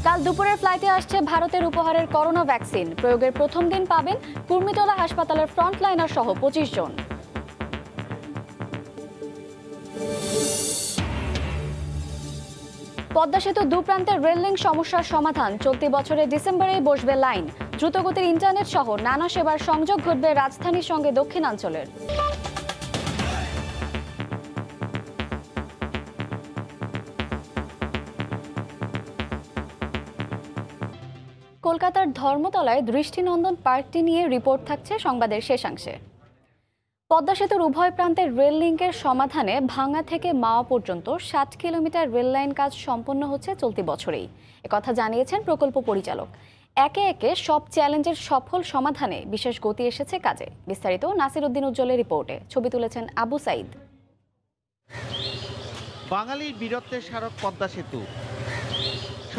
কাল দুপুরের ফ্লাইটে আসছে ভারতের উপহারের করোনা ভ্যাকসিন। প্রয়োগের প্রথম দিন পাবেন কুর্মিটোলা হাসপাতালের ফ্রন্টলাইনার সহ 25 জন। পদ্মা সেতু দুপ্রান্তের রেল লিঙ্ক সমস্যার সমাধান। চলতি বছরের ডিসেম্বরেই বসবে লাইন। দ্রুতগতির ইন্টারনেট সহ নানা সেবার সংযোগ ঘটবে রাজধানীর সঙ্গে দক্ষিণাঞ্চলের। কলকাতার ধর্মতলায় দৃষ্টিনন্দন পার্কটি নিয়ে রিপোর্ট থাকছে সংবাদের শেষাংশে। পদ্মা সেতুর উভয় প্রান্তের রেল লিঙ্কের সমাধানে ভাঙ্গা থেকে মাওয়া পর্যন্ত 60 কিলোমিটার রেল লাইন কাজ সম্পন্ন হচ্ছে চলতি বছরেই, একথা জানিয়েছেন প্রকল্প পরিচালক। একে একে সব চ্যালেঞ্জের সফল সমাধানে বিশেষ গতি এসেছে কাজে। বিস্তারিত নাসির উদ্দিন উজ্জ্বলের রিপোর্টে। ছবি তুলেছেন আবু সাইদ। বাঙালির বীরত্বের স্মারক পদ্মা সেতু।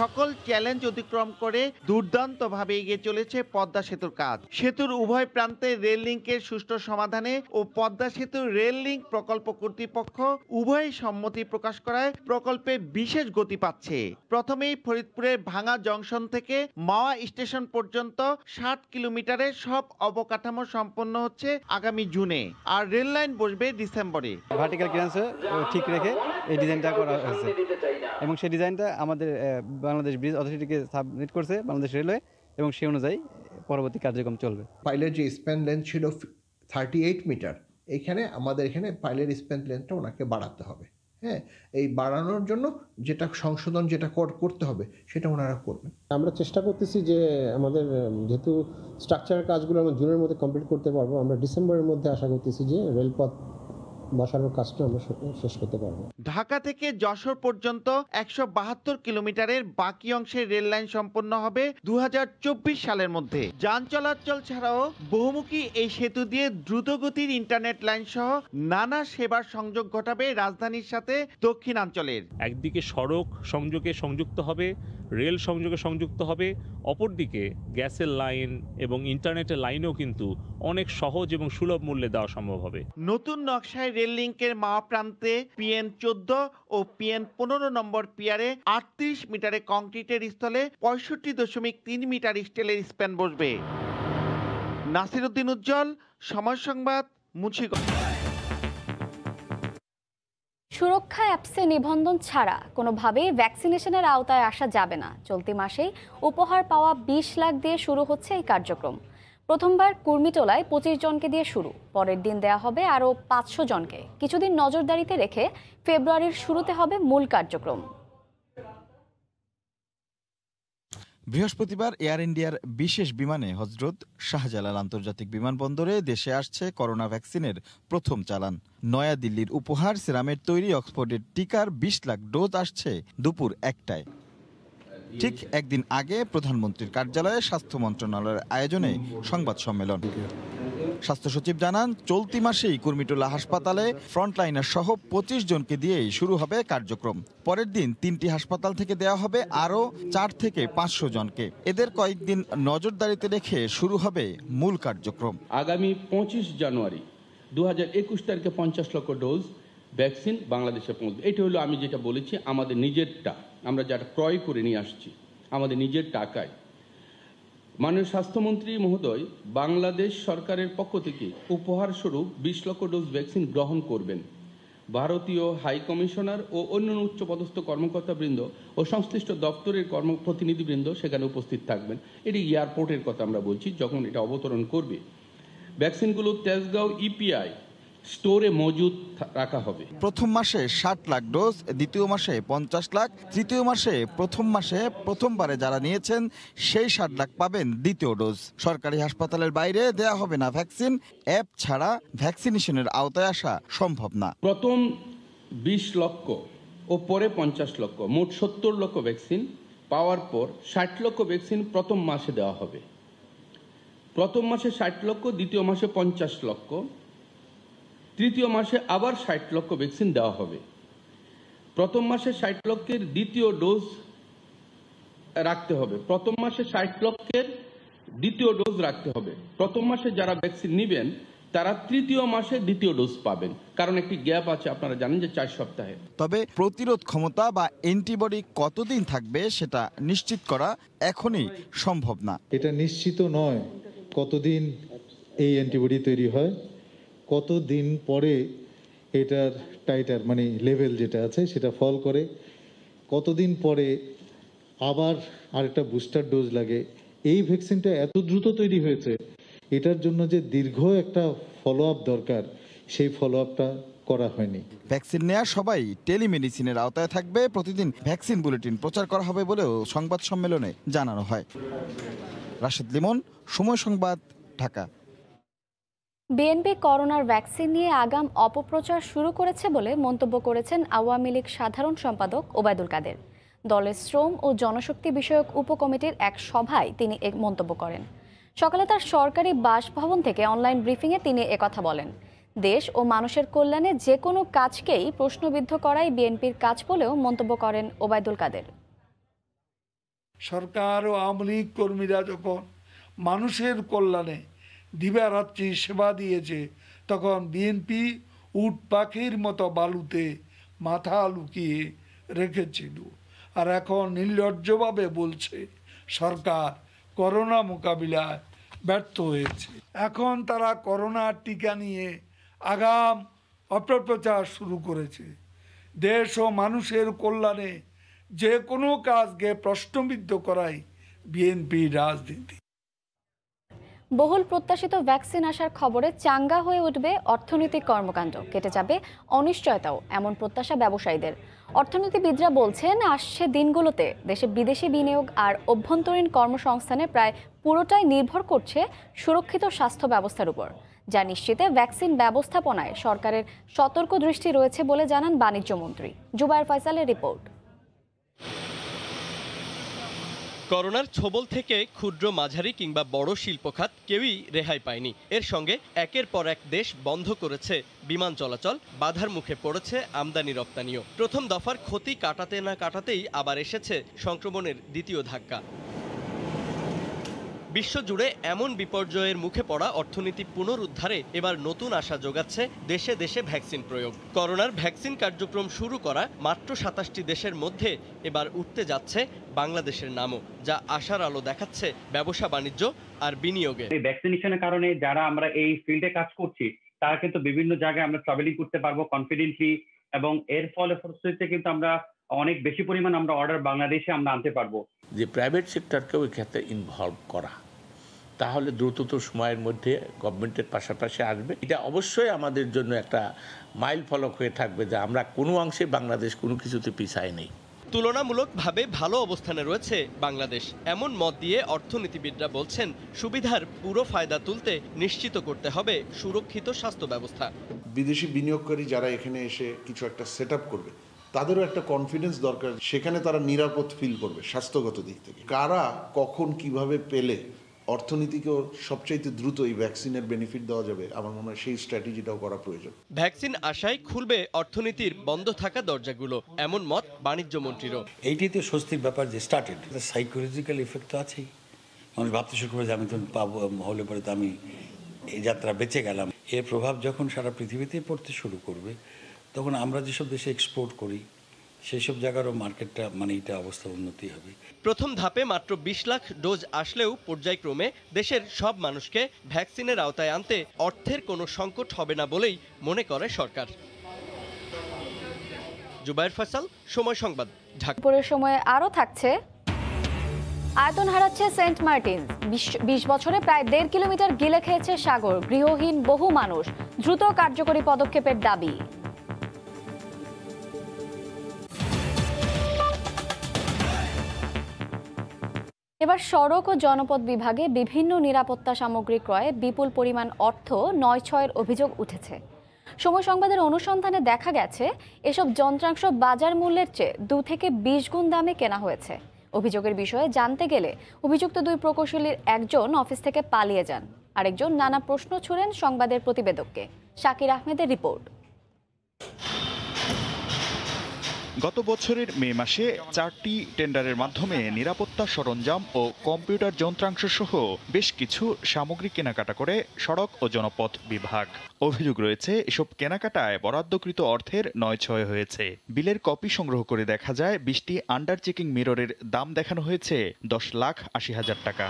সকল চ্যালেঞ্জ অতিক্রম করে দুর্দান্তভাবে এগিয়ে চলেছে পদ্মা সেতুর কাজ। সেতুর উভয় প্রান্তে রেল লিঙ্কের সুষ্ঠু সমাধানে ও পদ্মা সেতুর রেল লিঙ্ক প্রকল্প কর্তৃপক্ষ উভয় সম্মতি প্রকাশ করায় প্রকল্পে বিশেষ গতি পাচ্ছে। প্রথমেই ফরিদপুরের ভাঙা জংশন থেকে মাওয়া স্টেশন পর্যন্ত 60 কিলোমিটারের সব অবকাঠামো সম্পন্ন হচ্ছে আগামী জুনে, আর রেল লাইন বসবে ডিসেম্বরে। ভার্টিক্যাল ক্লিয়ারেন্স ঠিক রেখে এই ডিজাইনটা করা হয়েছে এবং সেই ডিজাইনটা আমাদের বাংলাদেশ ব্রিজ অথরিটিকে সাবমিট করছে বাংলাদেশ রেলওয়ে এবং সেই অনুযায়ী পরবর্তী কার্যক্রম চলবে। পাইলের যে স্প্যান লেন্থ ছিল 38 মিটার, এখানে আমাদের এখানে পাইলের স্প্যান লেন্থটা ওনাকে বাড়াতে হবে। হ্যাঁ, এই বাড়ানোর জন্য যেটা সংশোধন যেটা করতে হবে সেটা ওনারা করবেন। আমরা চেষ্টা করতেছি যে আমাদের যেহেতু স্ট্রাকচারের কাজগুলো আমরা জুনের মধ্যে কমপ্লিট করতে পারবো, আমরা ডিসেম্বরের মধ্যে আশা করতেছি যে রেলপথ বসানোর কাজটা আমরা শেষ করতে পারবো। ঢাকা থেকে যশোর পর্যন্ত 172 কিলোমিটারের বাকি অংশের রেল লাইন সম্পন্ন হবে 2024 সালের মধ্যে। যান চলাচল ছাড়াও বহুমুখী এই সেতু দিয়ে দ্রুতগতির ইন্টারনেট লাইন সহ নানা সেবার সংযোগ ঘটাবে রাজধানীর সাথে দক্ষিণাঞ্চলের। একদিকে সড়ক সংযোগে সংযুক্ত হবে, রেল সংযোগে সংযুক্ত হবে, অপরদিকে গ্যাসের লাইন এবং ইন্টারনেটের লাইনও কিন্তু অনেক সহজ এবং সুলভ মূল্যে দেওয়া সম্ভব হবে। নতুন নকশায় রেল লিঙ্কের মাওয়া প্রান্তে PN 14 ও PN 15 নম্বর পিয়ারে 38 মিটারে কংক্রিটের স্থলে 65.3 মিটার স্টিলের স্প্যান বসবে। নাসির উদ্দিন উজ্জ্বল, সময় সংবাদ, মুন্সিগঞ্জ। সুরক্ষা অ্যাপসে নিবন্ধন ছাড়া কোনোভাবেই ভ্যাকসিনেশনের আওতায় আসা যাবে না। চলতি মাসেই উপহার পাওয়া 20 লাখ দিয়ে শুরু হচ্ছে এই কার্যক্রম। প্রথমবার কুর্মিটোলায় 25 জনকে দিয়ে শুরু, পরের দিন দেয়া হবে আরও 500 জনকে। কিছুদিন নজরদারিতে রেখে ফেব্রুয়ারির শুরুতে হবে মূল কার্যক্রম। বৃহস্পতিবার এয়ার ইন্ডিয়ার বিশেষ বিমানে হজরত শাহজালাল আন্তর্জাতিক বিমানবন্দরে দেশে আসছে করোনা ভ্যাকসিনের প্রথম চালান। নয়াদিল্লির উপহার সিরামের তৈরি অক্সফোর্ডের টিকার 20 লাখ ডোজ আসছে দুপুর 1টায়। ঠিক একদিন আগে প্রধানমন্ত্রীর কার্যালয়ে স্বাস্থ্য মন্ত্রণালয়ের আয়োজনে সংবাদ সম্মেলন। স্বাস্থ্য সচিব জানান, চলতি মাসেই কুর্মিটোলা হাসপাতালে ফ্রন্টলাইনার সহ 25 জনকে দিয়েই শুরু হবে কার্যক্রম। পরের দিন 3টি হাসপাতাল থেকে দেওয়া হবে আরও 4 থেকে 500 জনকে। এদের কয়েকদিন নজরদারিতে রেখে শুরু হবে মূল কার্যক্রম। আগামী 25 জানুয়ারি 2021 তারিখে 50 লক্ষ ডোজ ভ্যাকসিন বাংলাদেশে পৌঁছবে। এটা হলো আমি যেটা বলেছি, আমাদের নিজেরটা, আমরা যেটা ক্রয় করে নিয়ে আসছি আমাদের নিজের টাকায়। মাননীয় স্বাস্থ্যমন্ত্রী মহোদয় বাংলাদেশ সরকারের পক্ষ থেকে উপহার স্বরূপ 20 লক্ষ ডোজ ভ্যাকসিন গ্রহণ করবেন। ভারতীয় হাই কমিশনার ও অন্যান্য উচ্চপদস্থ কর্মকর্তাবৃন্দ ও সংশ্লিষ্ট দপ্তরের প্রতিনিধিবৃন্দ সেখানে উপস্থিত থাকবেন। এটি এয়ারপোর্টের কথা আমরা বলছি, যখন এটা অবতরণ করবে। ভ্যাকসিনগুলো তেজগাঁও EPI স্টোরে মজুদ রাখা হবে। প্রথম মাসে 60 লাখ ডোজ, দ্বিতীয় মাসে 50 লাখ, তৃতীয় মাসে প্রথমবারে যারা নিয়েছেন সেই 60 লাখ পাবেন দ্বিতীয় ডোজ। সরকারি হাসপাতালের বাইরে দেয়া হবে না ভ্যাকসিন। অ্যাপ ছাড়া ভ্যাকসিনেশনের আওতায় আসা সম্ভব না। প্রথম 20 লক্ষ ও পরে 50 লক্ষ, মোট 70 লক্ষ ভ্যাকসিন পাওয়ার পর 60 লক্ষ ভ্যাকসিন প্রথম মাসে দেওয়া হবে। প্রথম মাসে 60 লক্ষ, দ্বিতীয় মাসে 50 লক্ষ, তৃতীয় মাসে আবার 60 লক্ষ ভ্যাকসিন দেওয়া হবে। প্রথম মাসে 60 লক্ষের দ্বিতীয় ডোজ রাখতে হবে। প্রথম মাসে 60 লক্ষের দ্বিতীয় ডোজ রাখতে হবে। প্রথম মাসে যারা ভ্যাকসিন নেবেন তারা তৃতীয় মাসে দ্বিতীয় ডোজ পাবেন, কারণ একটি গ্যাপ আছে, আপনারা জানেন যে 4 সপ্তাহে। তবে প্রতিরোধ ক্ষমতা বা অ্যান্টিবডি কতদিন থাকবে সেটা নিশ্চিত করা এখনই সম্ভব না। এটা নিশ্চিত নয় কতদিন এই অ্যান্টিবডি তৈরি হয়, কতদিন পরে এটার টাইটার মানে লেভেল যেটা আছে সেটা ফল করে, কতদিন পরে আবার আরেকটা বুস্টার ডোজ লাগে। এই ভ্যাকসিনটা এত দ্রুত তৈরি হয়েছে, এটার জন্য যে দীর্ঘ একটা ফলো আপ দরকার, সেই ফলো আপটা করা হয়নি। ভ্যাকসিন নেওয়া সবাই টেলিমেডিসিনের আওতায় থাকবে। প্রতিদিন ভ্যাকসিন বুলেটিন প্রচার করা হবে বলেও সংবাদ সম্মেলনে জানানো হয়। রাশেদ লিমন, সময় সংবাদ, ঢাকা। বিএনপি করোনার ভ্যাকসিন নিয়ে আগাম অপপ্রচার শুরু করেছে বলে মন্তব্য করেছেন আওয়ামী লীগ সাধারণ সম্পাদক ওবায়দুল কাদের। দলের শ্রম ও জনশক্তি বিষয়ক উপকমিটির এক সভায় তিনি এ মন্তব্য করেন। সকালে তার সরকারি বাসভবন থেকে অনলাইন ব্রিফিংয়ে তিনি একথা বলেন। দেশ ও মানুষের কল্যাণে যে কোনো কাজকেই প্রশ্নবিদ্ধ করাই বিএনপির কাজ বলেও মন্তব্য করেন ওবায়দুল কাদের। সরকার ও আওয়ামী লীগ কর্মীরা যখন মানুষের কল্যাণে দিবারাত্রি সেবা দিয়েছে, তখন বিএনপি উট পাখির মতো বালুতে মাথা লুকিয়ে রেখেছিল, আর এখন নির্লজ্জভাবে বলছে সরকার করোনা মোকাবিলায় ব্যর্থ হয়েছে। এখন তারা করোনার টিকা নিয়ে আগাম অপপ্রচার শুরু করেছে। দেশ ও মানুষের কল্যাণে যে কোনো কাজকে প্রশ্নবিদ্ধ করাই বিএনপির রাজনীতি। বহুল প্রত্যাশিত ভ্যাকসিন আসার খবরে চাঙ্গা হয়ে উঠবে অর্থনৈতিক কর্মকাণ্ড, কেটে যাবে অনিশ্চয়তাও, এমন প্রত্যাশা ব্যবসায়ীদের। অর্থনীতিবিদরা বলছেন আসছে দিনগুলোতে দেশে বিদেশি বিনিয়োগ আর অভ্যন্তরীণ কর্মসংস্থানে প্রায় পুরোটাই নির্ভর করছে সুরক্ষিত স্বাস্থ্য ব্যবস্থার উপর, যা নিশ্চিতে ভ্যাকসিন ব্যবস্থাপনায় সরকারের সতর্ক দৃষ্টি রয়েছে বলে জানান বাণিজ্যমন্ত্রী। জুবায়ের ফয়সালের রিপোর্ট। করোনার ছোবল থেকে ক্ষুদ্র, মাঝারি কিংবা বড় শিল্প খাত কেউই রেহাই পায়নি। এর সঙ্গে একের পর এক দেশ বন্ধ করেছে বিমান চলাচল, বাধার মুখে পড়েছে আমদানি রপ্তানিও। প্রথম দফার ক্ষতি কাটাতে না কাটাতেই আবার এসেছে সংক্রমণের দ্বিতীয় ধাক্কা। বিশ্বজুড়ে এমন বিপর্যয়ের মুখে পড়া অর্থনীতি পুনরুদ্ধারে এবার নতুন আশা যোগাচ্ছে দেশে দেশে ভ্যাকসিন প্রয়োগ। করোনার ভ্যাকসিন কার্যক্রম শুরু করা মাত্র 27টি দেশের মধ্যে এবার উঠতে যাচ্ছে বাংলাদেশের নামও, যা আশার আলো দেখাচ্ছে ব্যবসা বাণিজ্য আর বিনিয়োগে। এই ভ্যাকসিনেশনের কারণে যারা আমরা এই ফিল্ডে কাজ করছি তারা কিন্তু বিভিন্ন জায়গায় আমরা ট্রাভেলিং করতে পারবো কনফিডেন্টলি, এবং এর ফলশ্রুতিতে কিন্তু আমরা অনেক বেশি পরিমাণ আমরা অর্ডার বাংলাদেশে আমরা আনতে পারবো। যে প্রাইভেট সেক্টরকেও এই ক্ষেত্রে ইনভলভ করা, তাহলে দ্রুততর সময়ের মধ্যে গভর্নমেন্টের পাশাপাশি আসবে। এটা অবশ্যই আমাদের জন্য একটা মাইল ফলক হয়ে থাকবে যে আমরা কোনো অংশে বাংলাদেশ কোনো কিছুতে পিছায় নেই। তুলনামূলকভাবে ভালো অবস্থানে রয়েছে বাংলাদেশ, এমন মত দিয়ে অর্থনীতিবিদরা বলছেন সুবিধার পুরো ফায়দা তুলতে নিশ্চিত করতে হবে সুরক্ষিত স্বাস্থ্য ব্যবস্থা। বিদেশি বিনিয়োগকারী যারা এখানে এসে কিছু একটা সেট আপ করবে, তাদেরও একটা কনফিডেন্স দরকার, সেখানে তারা নিরাপদ ফিল করবে স্বাস্থ্যগত দিক থেকে। কারা কখন কিভাবে পেলে অর্থনীতিকেও সবচাইতে দ্রুত এই ভ্যাকসিনের বেনিফিট দেওয়া যাবে, আমার মনে হয় সেই স্ট্র্যাটেজিটাও করা প্রয়োজন। ভ্যাকসিন আশায় খুলবে অর্থনীতির বন্ধ থাকা দরজাগুলো, এমন মত বাণিজ্য মন্ত্রীরও। এইটাই তো স্বস্তির ব্যাপার যে স্টার্টেড। সাইকোলজিক্যাল ইফেক্ট তো আছেই, মানুষ ভাবতে শুরু করে যে আমি তো পাবো, হলে পরে তো আমি এই যাত্রা বেঁচে গেলাম। এর প্রভাব যখন সারা পৃথিবীতে পড়তে শুরু করবে, তখন আমরা যেসব দেশে এক্সপোর্ট করি সেই সব জায়গারও মার্কেটটা মানে এটা অবস্থা উন্নতি হবে। প্রথম ধাপে মাত্র 20 লাখ ডোজ আসলেও পর্যায়ক্রমে দেশের সব মানুষকে ভ্যাকসিনের আওতায় আনতে অর্থের কোনো সংকট হবে না বলেই মনে করে সরকার। জুবায়ের ফয়সাল, সময় সংবাদ, ঢাকা। পরের সময়ে আরও থাকছে, আয়তন হারাচ্ছে সেন্ট মার্টিন, 20 বছরে প্রায় 1.5 কিলোমিটার গিলে খেয়েছে সাগর, গৃহহীন বহু মানুষ, দ্রুত কার্যকরী পদক্ষেপের দাবি। এবার সড়ক ও জনপথ বিভাগে বিভিন্ন নিরাপত্তা সামগ্রী ক্রয়ে বিপুল পরিমাণ অর্থ নয়-ছয়ের অভিযোগ উঠেছে। সময় সংবাদের অনুসন্ধানে দেখা গেছে এসব যন্ত্রাংশ বাজার মূল্যের চেয়ে 2 থেকে 20 গুণ দামে কেনা হয়েছে। অভিযোগের বিষয়ে জানতে গেলে অভিযুক্ত 2 প্রকৌশলীর একজন অফিস থেকে পালিয়ে যান, আরেকজন নানা প্রশ্ন ছুড়েন সংবাদের প্রতিবেদককে। শাকির আহমেদের রিপোর্ট। গত বছরের মে মাসে 4টি টেন্ডারের মাধ্যমে নিরাপত্তা সরঞ্জাম ও কম্পিউটার যন্ত্রাংশ সহ বেশ কিছু সামগ্রী কেনাকাটা করে সড়ক ও জনপথ বিভাগ। অভিযোগ রয়েছে এসব কেনাকাটায় বরাদ্দকৃত অর্থের নয়ছয় হয়েছে। বিলের কপি সংগ্রহ করে দেখা যায় 20টি আন্ডার চেকিং মিররের দাম দেখানো হয়েছে 10,80,000 টাকা।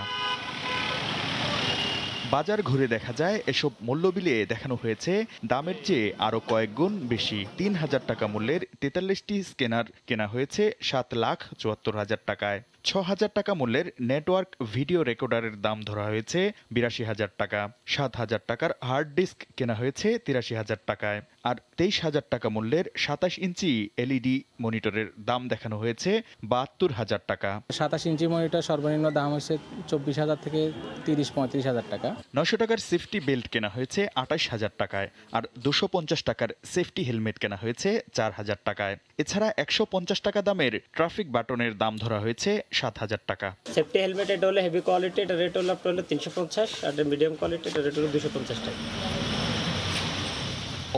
বাজার ঘুরে দেখা যায় এসব মূল্য বিলে দেখানো হয়েছে দামের চেয়ে আরও কয়েক গুণ বেশি। 3,000 টাকা মূল্যের 43টি স্ক্যানার কেনা হয়েছে 7,74,000 টাকায়। 6,000 টাকা মূল্যের নেটওয়ার্ক ভিডিও রেকর্ডারের দাম ধরা হয়েছে 82,000 টাকা। 7,000 টাকার হার্ড ডিস্ক কেনা হয়েছে 83,000 টাকায়। আর 23,000 টাকা মূল্যের 27 ইঞ্চি এলইডি মনিটরের দাম দেখানো হয়েছে 72,000 টাকা। 27 ইঞ্চি মনিটর সর্বনিম্ন দাম হচ্ছে 24,000 থেকে 30-35,000 টাকা। 900 টাকার সেফটি বেল্ট কেনা হয়েছে 28,000 টাকায়। আর 250 টাকার সেফটি হেলমেট কেনা হয়েছে 4,000 টাকায়। এছাড়া 150 টাকা দামের ট্রাফিক বাটনের দাম ধরা হয়েছে 7,000 টাকা। সেফটি হেলমেট এটা হলো হেভি কোয়ালিটি, এটা রেট হলো 350, আর মিডিয়াম কোয়ালিটি এটা রেট হলো 250 টাকা।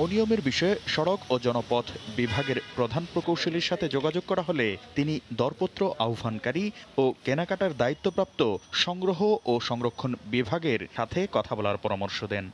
অনিয়মের বিষয়ে সড়ক ও জনপথ বিভাগের প্রধান প্রকৌশলীর সাথে যোগাযোগ করা হলে তিনি দরপত্র আহ্বানকারী ও কেনাকাটার দায়িত্বপ্রাপ্ত সংগ্রহ ও সংরক্ষণ বিভাগের সাথে কথা বলার পরামর্শ দেন।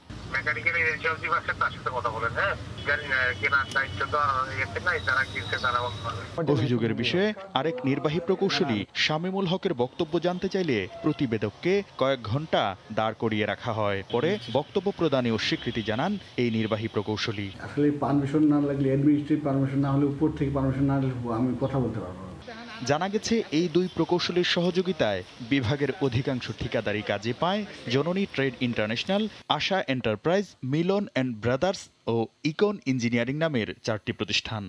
অভিযোগের বিষয়ে আরেক নির্বাহী প্রকৌশলী শামীমুল হকের বক্তব্য জানতে চাইলে প্রতিবেদককে কয়েক ঘন্টা দাঁড় করিয়ে রাখা হয়। পরে বক্তব্য প্রদানে অস্বীকৃতি জানান এই নির্বাহী প্রকৌশলী। আসলে পারমিশন না লাগলে, অ্যাডমিনিস্ট্রেটিভ পারমিশন না হলে, উপর থেকে পারমিশন না হলে আমি কথা বলতে পারবো। জানা গেছে এই দুই প্রকৌশলীর সহযোগিতায় বিভাগের অধিকাংশ ঠিকাদারি কাজে পায় Janani trade international, Asha enterprise, Milan and brothers ও ইকন ইঞ্জিনিয়ারিং নামের 4টি প্রতিষ্ঠান।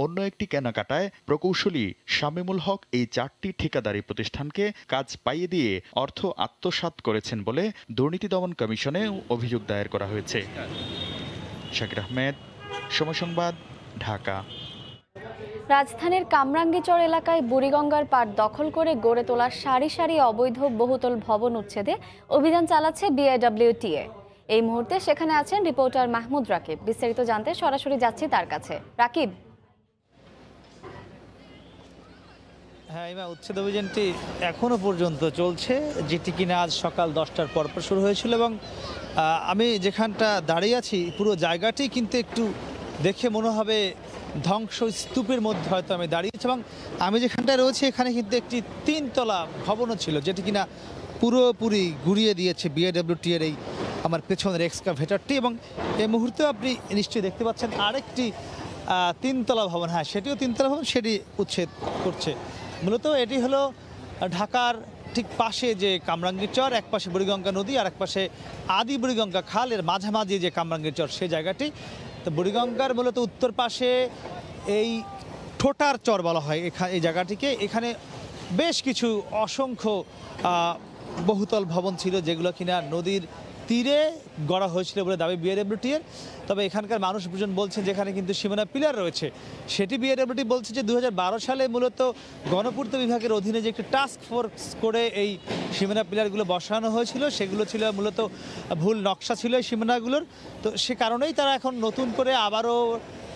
অন্য একটি কেনাকাটায় প্রকৌশলী শামীমুল হক এই 4টি ঠিকাদারি প্রতিষ্ঠানকে কাজ পাইয়ে দিয়ে অর্থ আত্মসাৎ করেছেন বলে দুর্নীতি দমন কমিশনে অভিযোগ দায়ের করা হয়েছে। শাকির আহমেদ, সময় সংবাদ, ঢাকা। রাজধানীর কামরাঙ্গীচর এলাকায় বুড়িগঙ্গার পাড় দখল করে গড়ে তোলা সারি সারি অবৈধ বহুতল ভবন উচ্ছেদে অভিযান চালাচ্ছে বিআইডব্লিউটিএ। এই মুহূর্তে সেখানে আছেন রিপোর্টার মাহমুদ রাকিব। বিস্তারিত জানতে সরাসরি যাচ্ছি তার কাছে। রাকিব। হ্যাঁ, উচ্ছেদ অভিযানটি এখনো পর্যন্ত চলছে, যেটি কিনা আজ সকাল 10টার পর শুরু হয়েছিল। এবং আমি যেখানটা দাঁড়িয়ে আছি পুরো জায়গাটি কিন্তু একটু দেখে মনে হবে ধ্বংসস্তূপের মধ্যে হয়তো আমি দাঁড়িয়েছি। এবং আমি যেখানটায় রয়েছি এখানে কিন্তু একটি 3তলা ভবনও ছিল, যেটি কিনা পুরোপুরি গুড়িয়ে দিয়েছে বিআইডব্লিউটিএর এই আমার পেছনের এক্সকাভেটরটি। এবং এই মুহূর্তে আপনি নিশ্চয়ই দেখতে পাচ্ছেন আরেকটি 3তলা ভবন, হ্যাঁ সেটিও 3তলা ভবন, সেটি উচ্ছেদ করছে। মূলত এটি হলো ঢাকার ঠিক পাশে যে কামরাঙ্গীরচর, এক পাশে বুড়িগঙ্গা নদী আর এক পাশে আদি বুড়িগঙ্গা খাল, এর মাঝামাঝি যে কামরাঙ্গীরচর সেই জায়গাটি। তো বুড়িগঙ্গার মূলত উত্তর পাশে এই ঠোঁটার চর বলা হয় এই জায়গাটিকে। এখানে বেশ কিছু অসংখ্য বহুতল ভবন ছিল, যেগুলো কিনা নদীর তীরে গড়া হয়েছিল বলে দাবি বিআইডব্লিউটিএর। তবে এখানকার মানুষজন বলছেন যেখানে কিন্তু সীমানা পিলার রয়েছে, সেটি বিআইডব্লিউটি বলছে যে 2012 সালে মূলত গণপূর্ত বিভাগের অধীনে যে একটি টাস্ক ফোর্স করে এই সীমানা পিলারগুলো বসানো হয়েছিল, সেগুলো ছিল মূলত ভুল নকশা ছিল এই সীমানাগুলোর। তো সে কারণেই তারা এখন নতুন করে আবারও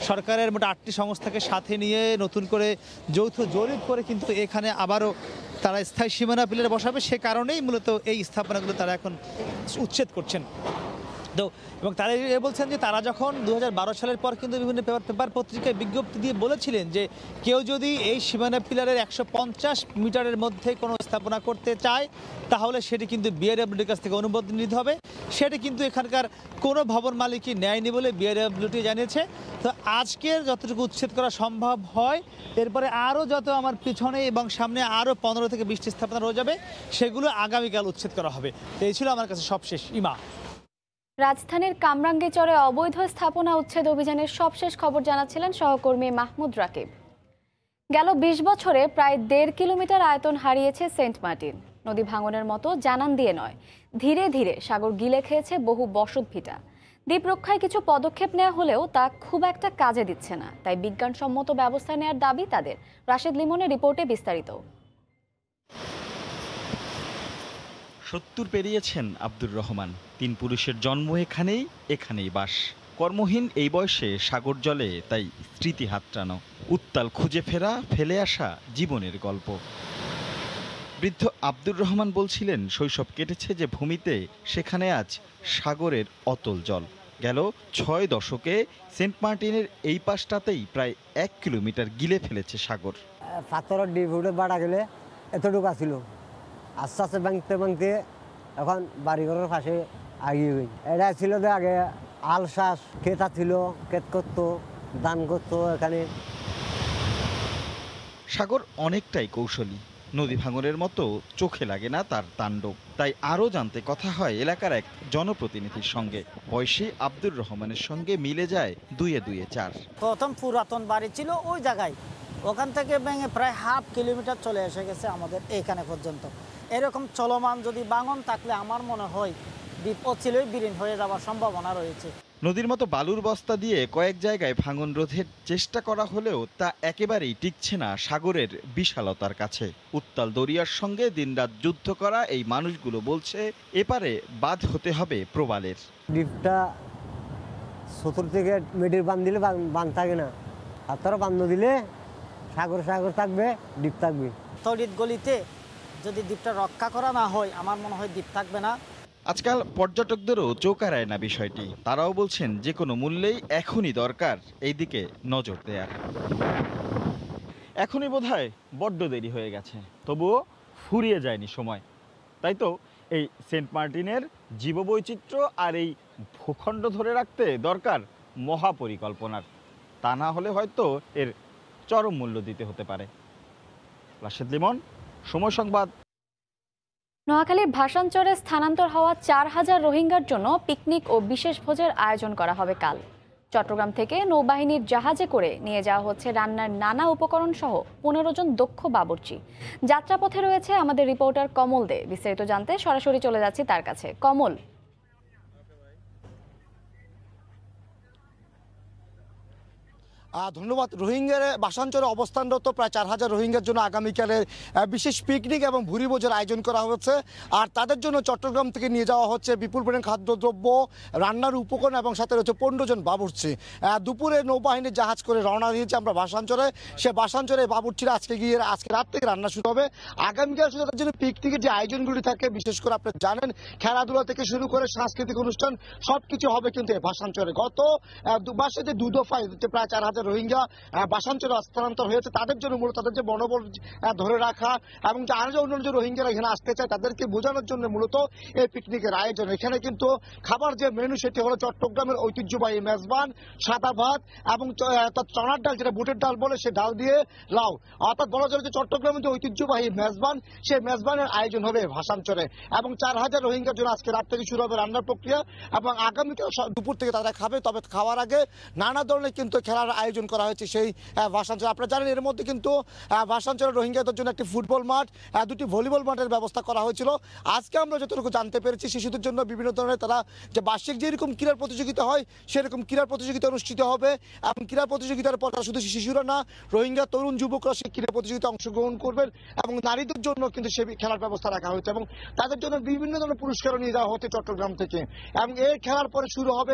সরকারের মোট 8টি সংস্থাকে সাথে নিয়ে নতুন করে যৌথ জরিপ করে কিন্তু এখানে আবারও তারা স্থায়ী সীমানা পিলার বসাবে। সে কারণেই মূলত এই স্থাপনাগুলো তারা এখন উচ্ছেদ করছেন। তো এবং তারা বলছেন যে তারা যখন 2012 সালের পর কিন্তু বিভিন্ন পেপার পত্রিকায় বিজ্ঞপ্তি দিয়ে বলেছিলেন যে কেউ যদি এই সীমানা পিলারের 150 মিটারের মধ্যে কোনো স্থাপনা করতে চায় তাহলে সেটি কিন্তু বিআইডব্লিউটির কাছ থেকে অনুমোদন নিতে হবে। সেটি কিন্তু এখানকার কোনো ভবন মালিকই নেয়নি বলে বিআইডব্লিউটি জানিয়েছে। তো আজকের যতটুকু উচ্ছেদ করা সম্ভব হয়, এরপরে আরও যত আমার পিছনে এবং সামনে আরও 15 থেকে 20টি স্থাপনা রয়ে যাবে, সেগুলো আগামীকাল উচ্ছেদ করা হবে। তো এই ছিল আমার কাছে সবশেষ। ইমা। রাজধানীর কামরাঙ্গীচরে অবৈধ স্থাপনা উচ্ছেদ অভিযানের সবশেষ খবর জানাচ্ছিলেন সহকর্মী মাহমুদ রাকিব। গেল 20 বছরে প্রায় 1.5 কিলোমিটার আয়তন হারিয়েছে সেন্ট মার্টিন। নদী ভাঙনের মতো জানান দিয়ে নয়, ধীরে ধীরে সাগর গিলে খেয়েছে বহু বসতভিটা। দ্বীপ রক্ষায় কিছু পদক্ষেপ নেওয়া হলেও তা খুব একটা কাজে দিচ্ছে না, তাই বিজ্ঞানসম্মত ব্যবস্থা নেওয়ার দাবি তাদের। রাশেদ লিমনের রিপোর্টে বিস্তারিত। 70 পেরিয়েছেন আব্দুর রহমান। 3 পুরুষের জন্ম এখানেই বাস। কর্মহীন এই বয়সে সাগর জলে তাই স্মৃতি হাতড়ানো। উত্তাল খুঁজে ফেরা, ফেলে আসা জীবনের গল্প। বৃদ্ধ আব্দুর রহমান বলছিলেন, শৈশব কেটেছে যে ভূমিতে, সেখানে আজ সাগরের অতল জল। গেল 6 দশকে সেন্ট মার্টিনের এই পাশটাতেই প্রায় 1 কিলোমিটার গিলে ফেলেছে সাগর। পাথরের ডিপ উঠে বাড়া গেলে এতটুকু আসছিল, আস্তে আস্তে ভাঙতে ভাঙতে এখন বাড়িঘরের পাশে আগিয়ে গই। এটা ছিল যে আগে আল চাষ, ক্ষেত ছিল, ক্ষেত করতো, ধান করতো এখানে। সাগর অনেকটাই কৌশলী, নদী ভাঙনের মতো চোখে লাগে না তার তাণ্ডব। তাই আরও জানতে কথা হয় এলাকার এক জনপ্রতিনিধির সঙ্গে। বয়সী আব্দুর রহমানের সঙ্গে মিলে যায় 2-এ 4। প্রথম পুরাতন বাড়ি ছিল ওই জায়গায়, ওখান থেকে ভেঙে প্রায় 1/2 কিলোমিটার চলে এসে গেছে আমাদের এইখানে পর্যন্ত। এরকম চলমান যদি ভাঙন থাকলে আমার মনে হয় বিপদ ছিলই বিলীন হয়ে যাওয়ার সম্ভাবনা রয়েছে। নদীর মতো বালুর বস্তা দিয়ে কয়েক জায়গায় ভাঙন রোধের চেষ্টা করা হলেও তা একেবারেই টিকছে না সাগরের বিশালতার কাছে। উত্তাল দরিয়ার সঙ্গে দিনরাত যুদ্ধ করা এই মানুষগুলো বলছে, এপারে বাঁধ হতে হবে প্রবালের। ডিপটা চতুর থেকে মেডির বাঁধ দিলে বাঁধ থাকে না, হাতরা বাঁধ দিলে সাগর সাগর থাকবে, দ্বীপ থাকবে। তড়িৎ গলিতে যদি দ্বীপটা রক্ষা করা না হয় আমার মনে হয় দ্বীপ থাকবে না। আজকাল পর্যটকদেরও চোখ এড়ায় না বিষয়টি। তারাও বলছেন যে কোনো মূল্যেই এখনই দরকার এই দিকে নজর দেওয়ার। এখনই বোধহয় বড্ড দেরি হয়ে গেছে, তবুও ফুরিয়ে যায়নি সময়। তাই তো এই সেন্ট মার্টিনের জীববৈচিত্র্য আর এই ভূখণ্ড ধরে রাখতে দরকার মহাপরিকল্পনার। তা না হলে হয়তো এর চরম মূল্য দিতে হতে পারে। রাশেদ লিমন, সময় সংবাদ। নোয়াখালীর ভাসানচরে স্থানান্তর হওয়া 4000 রোহিঙ্গার জন্য পিকনিক ও বিশেষ ভোজের আয়োজন করা হবে কাল। চট্টগ্রাম থেকে নৌবাহিনীর জাহাজে করে নিয়ে যাওয়া হচ্ছে রান্নার নানা উপকরণ সহ 15 জন দক্ষ বাবুর্চি। যাত্রাপথে রয়েছে আমাদের রিপোর্টার কমল দে। বিস্তারিত জানতে সরাসরি চলে যাচ্ছি তার কাছে। কমল, ধন্যবাদ। রোহিঙ্গার ভাসানচরে অবস্থানরত প্রায় 4000 রোহিঙ্গার জন্য আগামীকালের বিশেষ পিকনিক এবং ভুরিভোজের আয়োজন করা হয়েছে। আর তাদের জন্য চট্টগ্রাম থেকে নিয়ে যাওয়া হচ্ছে বিপুল পরিমাণ খাদ্যদ্রব্য, রান্নার উপকরণ এবং সাথে রয়েছে 15 জন বাবুর্চি। দুপুরে নৌবাহিনীর জাহাজ করে রওনা দিয়েছে আমরা ভাসানচরে। সে ভাসানচরে বাবুর্চিরা আজকে রাত থেকে রান্না শুরু হবে। আগামীকাল শুধু তাদের জন্য পিকনিকের যে আয়োজনগুলি থাকে, বিশেষ করে আপনি জানেন খেলাধুলা থেকে শুরু করে সাংস্কৃতিক অনুষ্ঠান সবকিছু হবে কিন্তু এই ভাসানচরে। গত 2 মাসে যে 2 দফায় প্রায় 4000 রোহিঙ্গা ভাসানচরে স্থানান্তর হয়েছে, তাদের জন্য মূলত তাদের যে মনোবল ধরে রাখা এবং যে আরো অন্যান্য যে রোহিঙ্গারা এখানে আসতে চায় তাদেরকে বোঝানোর জন্য মূলত এই পিকনিকের আয়োজন। এখানে কিন্তু খাবার যে মেনু সেটি হলো চট্টগ্রামের ঐতিহ্যবাহী মেজবান, সাদা ভাত এবং চনার ডাল, যেটা বুটের ডাল বলে, সে ডাল দিয়ে লাউ। অর্থাৎ বলা যায় যে চট্টগ্রামের যে ঐতিহ্যবাহী মেজবান, সেই মেজবানের আয়োজন হবে ভাসানচরে। এবং 4000 রোহিঙ্গার জন্য আজকে রাত থেকে শুরু হবে রান্নার প্রক্রিয়া এবং আগামীকাল দুপুর থেকে তারা খাবে। তবে খাওয়ার আগে নানা ধরনের কিন্তু খেলার আয়োজন করা হয়েছে সেই ভাসানচর। আপনারা জানেন এর মধ্যে কিন্তু ভাসানচরের রোহিঙ্গাদের জন্য একটি ফুটবল মাঠ, 2টি ভলিবল মাঠের ব্যবস্থা করা হয়েছিল। আজকে আমরা যতটুকু জানতে পেরেছি, শিশুদের জন্য বিভিন্ন ধরনের তারা যে বার্ষিক যেরকম ক্রীড়ার প্রতিযোগিতা হয় সেরকম ক্রীড়ার প্রতিযোগিতা অনুষ্ঠিত হবে এবং ক্রীড়া প্রতিযোগিতার পর শুধু শিশুরা না, রোহিঙ্গা তরুণ যুবকরা সেই ক্রীড়া প্রতিযোগিতায় অংশগ্রহণ করবেন এবং নারীদের জন্য কিন্তু সে খেলার ব্যবস্থা রাখা হয়েছে এবং তাদের জন্য বিভিন্ন ধরনের পুরস্কারও নিয়ে যাওয়া হচ্ছে চট্টগ্রাম থেকে। এবং এই খেলার পরে শুরু হবে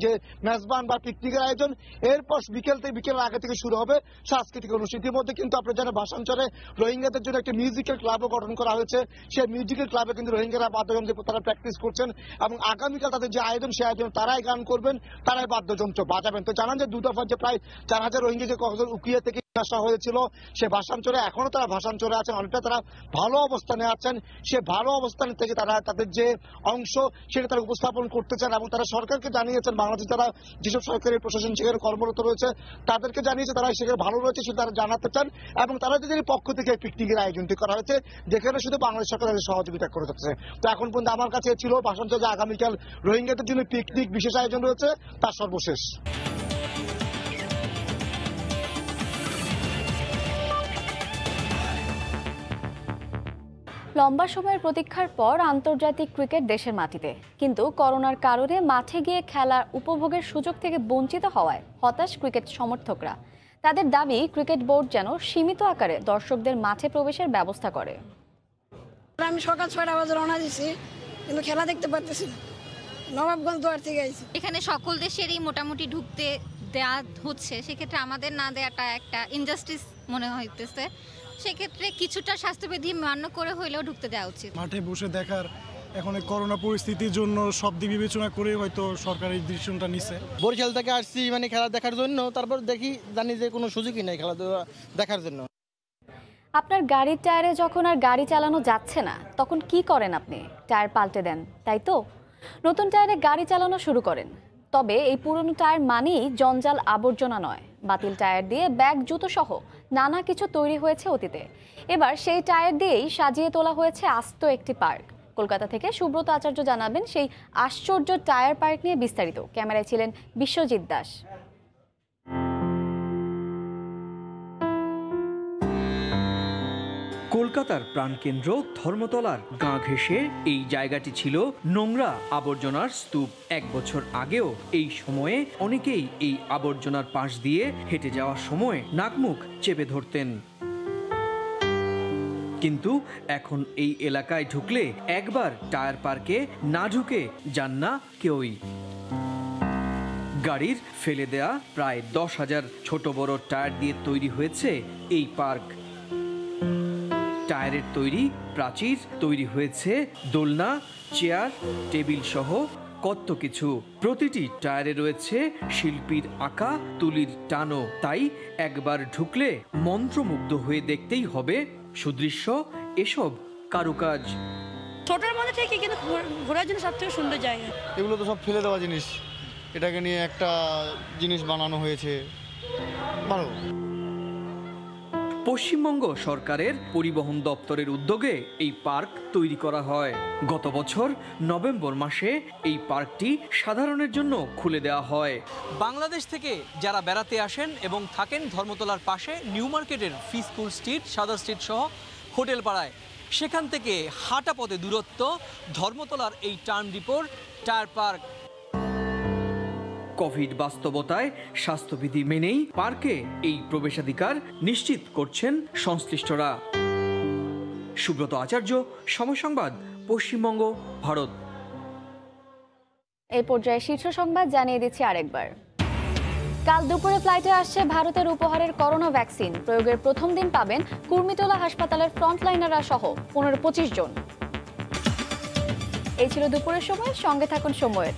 যে মেজবান বা পিকনিকের আয়োজন। এরপর বিকেলের আগে থেকে শুরু হবে সাংস্কৃতিক অনুষ্ঠান। ইতিমধ্যে কিন্তু আপনারা জানেন ভাসানচরে রোহিঙ্গাদের জন্য একটি মিউজিক্যাল ক্লাবও গঠন করা হয়েছে। সেই মিউজিক্যাল ক্লাবে কিন্তু রোহিঙ্গারা বাদ্যযন্ত্র তারা প্র্যাকটিস করছেন এবং আগামীকাল তাদের যে আয়োজন, সেই আয়োজন তারাই গান করবেন, তারাই বাদ্যযন্ত্র বাজাবেন। তো জানান যে 2 দফার যে প্রায় 4000 রোহিঙ্গা যে উকিয়া থেকে আসা হয়েছিল সে ভাসানচরে, এখনো তারা ভাসানচরে আছেন, অনেকটা তারা ভালো অবস্থানে আছেন। সে ভালো অবস্থান থেকে তারা তাদের যে অংশ সেটা তারা উপস্থাপন করতে চান এবং তারা সরকারকে জানিয়েছেন, বাংলাদেশ তারা যেসব সরকারি প্রশাসন সেখানে কর্মরত রয়েছে তাদেরকে জানিয়েছে তারা সেখানে ভালো রয়েছে সেটা তারা জানাতে চান এবং তারা তাদের পক্ষ থেকে পিকনিকের আয়োজনটি করা হয়েছে, যেখানে শুধু বাংলাদেশ সরকার তাদের সহযোগিতা করে যাচ্ছে। তো এখন পর্যন্ত আমার কাছে ছিল ভাসানচর যে আগামীকাল রোহিঙ্গাদের জন্য পিকনিক বিশেষ আয়োজন রয়েছে তার সর্বশেষ। লম্বা সময়ের প্রতীক্ষার পর আন্তর্জাতিক ক্রিকেট দেশের মাটিতে, কিন্তু করোনার কারণে মাঠে গিয়ে খেলার উপভোগের সুযোগ থেকে বঞ্চিত হওয়ায় হতাশ ক্রিকেট সমর্থকরা। তাদের দাবি ক্রিকেট বোর্ড যেন সীমিত আকারে দর্শকদের মাঠে প্রবেশের ব্যবস্থা করে। আমি সকাল 6টা বাজে রওনা দিছি, কিন্তু খেলা দেখতে পারতেছি না। নবাবগঞ্জ দুয়ার থেকে আইছি। এখানে সকল দেশেরই মোটামুটি ঢুকতে দেয়া হচ্ছে, সেক্ষেত্রে আমাদের না দেওয়াটা একটা ইনজাস্টিস মনে হইতেছে। সেক্ষেত্রে কিছুটা স্বাস্থ্যবিধি মান্য করে হইলেও ঢুকতে দেওয়া উচিত। মাঠে বসে দেখার এখন করোনা পরিস্থিতির জন্য সব দিক বিবেচনা করে হয়তো সরকার এই ডিসিশনটা নিছে। বরিশাল থেকে আসছি মানে খেলা দেখার জন্য, তারপর দেখি জানি যে কোনো সুযোগই নেই খেলাধুলা দেখার জন্য। আপনার গাড়ির টায়ারে যখন আর গাড়ি চালানো যাচ্ছে না তখন কি করেন আপনি? টায়ার পাল্টে দেন, তাই তো? নতুন টায়ারে গাড়ি চালানো শুরু করেন। তবে এই পুরনো টায়ার মানেই জঞ্জাল, আবর্জনা নয়। বাতিল টায়ার দিয়ে ব্যাগ, জুতো সহ নানা কিছু তৈরি হয়েছে অতীতে। এবার সেই টায়ার দিয়েই সাজিয়ে তোলা হয়েছে আস্ত একটি পার্ক। কলকাতা থেকে সুব্রত আচার্য জানাবেন সেই আশ্চর্য টায়ার পার্ক নিয়ে বিস্তারিত। ক্যামেরায় ছিলেন বিশ্বজিৎ দাস। কলকাতার প্রাণকেন্দ্র ধর্মতলার গা ঘেঁষে এই জায়গাটি ছিল নোংরা আবর্জনার স্তূপ। 1 বছর আগেও এই সময়ে অনেকেই এই আবর্জনার পাশ দিয়ে হেঁটে যাওয়ার সময় নাকমুখ চেপে ধরতেন। কিন্তু এখন এই এলাকায় ঢুকলে একবার টায়ার পার্কে না ঢুকে যান না কেউই। গাড়ির ফেলে দেয়া প্রায় 10,000 ছোট বড় টায়ার দিয়ে তৈরি হয়েছে এই পার্ক। টায়ারের তৈরি প্রাচীর, তৈরি হয়েছে দোলনা, চেয়ার, টেবিল সহ কত কিছু। প্রতিটি টায়ারে রয়েছে শিল্পীর আঁকা তুলির টানো। তাই একবার ঢুকলে মন্ত্রমুগ্ধ হয়ে দেখতেই হবে সুদৃশ্য এসব কারুকাজ। ছোটের মধ্যে থেকে কিন্তু ঘোরার জন্য সবথেকে সুন্দর জায়গা। এগুলো তো সব ফেলে দেওয়া জিনিস, এটাকে নিয়ে একটা জিনিস বানানো হয়েছে, ভালো। পশ্চিমবঙ্গ সরকারের পরিবহন দপ্তরের উদ্যোগে এই পার্ক তৈরি করা হয়। গত বছর নভেম্বর মাসে এই পার্কটি সাধারণের জন্য খুলে দেওয়া হয়। বাংলাদেশ থেকে যারা বেড়াতে আসেন এবং থাকেন ধর্মতলার পাশে নিউ মার্কেটের ফি স্কুল স্ট্রিট, সাদা স্ট্রিট সহ হোটেল পাড়ায়, সেখান থেকে হাঁটা পথে দূরত্ব ধর্মতলার এই টার্ন ডিপোর টায়ার পার্ক। কোভিড বাস্তবতায় স্বাস্থ্যবিধি মেনেই পার্কে এই প্রবেশাধিকার নিশ্চিত করছেন সংশ্লিষ্টরা। সুব্রত আচার্য, সময় সংবাদ, পশ্চিমবঙ্গ, ভারত। এই পর্যায়ে শীর্ষ সংবাদ জানিয়ে দিচ্ছি আরেকবার। কাল দুপুরে ফ্লাইটে আসছে ভারতের উপহারের করোনা ভ্যাকসিন। প্রয়োগের প্রথম দিন পাবেন কুর্মিটোলা হাসপাতালের ফ্রন্টলাইনাররা সহ 15-25 জন। এই ছিল দুপুরের সময়। সঙ্গে থাকুন সময়ের।